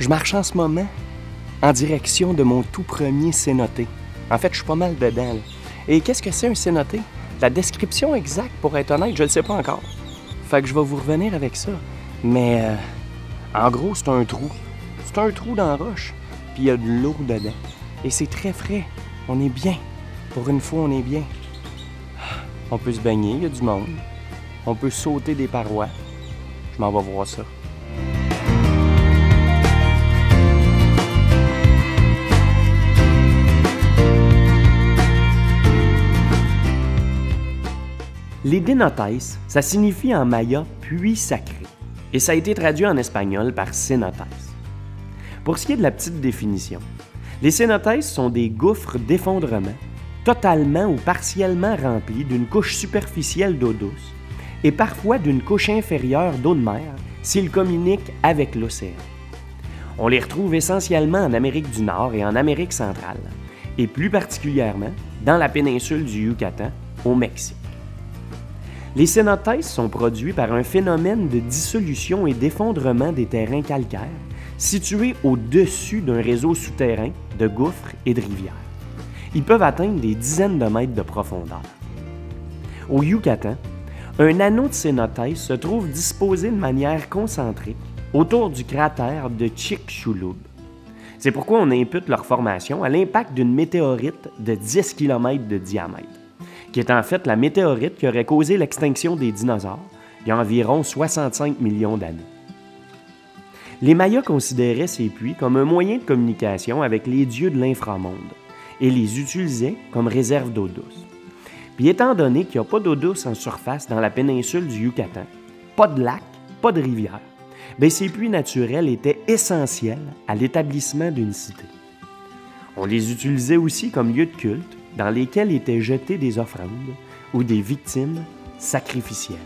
Je marche en ce moment en direction de mon tout premier cénoté. En fait, je suis pas mal dedans, là. Et qu'est-ce que c'est un cénoté? La description exacte, pour être honnête, je ne le sais pas encore. Fait que je vais vous revenir avec ça. Mais, en gros, c'est un trou. C'est un trou dans la roche, puis il y a de l'eau dedans. Et c'est très frais. On est bien. Pour une fois, on est bien. On peut se baigner, il y a du monde. On peut sauter des parois. Je m'en vais voir ça. Les cenotes, ça signifie en maya « puits sacré » et ça a été traduit en espagnol par cenotes. Pour ce qui est de la petite définition, les cenotes sont des gouffres d'effondrement totalement ou partiellement remplis d'une couche superficielle d'eau douce et parfois d'une couche inférieure d'eau de mer s'ils communiquent avec l'océan. On les retrouve essentiellement en Amérique du Nord et en Amérique centrale, et plus particulièrement dans la péninsule du Yucatan, au Mexique. Les cenotes sont produits par un phénomène de dissolution et d'effondrement des terrains calcaires situés au-dessus d'un réseau souterrain de gouffres et de rivières. Ils peuvent atteindre des dizaines de mètres de profondeur. Au Yucatan, un anneau de cenotes se trouve disposé de manière concentrique autour du cratère de Chicxulub. C'est pourquoi on impute leur formation à l'impact d'une météorite de 10 km de diamètre, qui est en fait la météorite qui aurait causé l'extinction des dinosaures il y a environ 65 millions d'années. Les Mayas considéraient ces puits comme un moyen de communication avec les dieux de l'inframonde et les utilisaient comme réserve d'eau douce. Puis étant donné qu'il n'y a pas d'eau douce en surface dans la péninsule du Yucatan, pas de lac, pas de rivière, bien ces puits naturels étaient essentiels à l'établissement d'une cité. On les utilisait aussi comme lieu de culte dans lesquels étaient jetées des offrandes ou des victimes sacrificielles.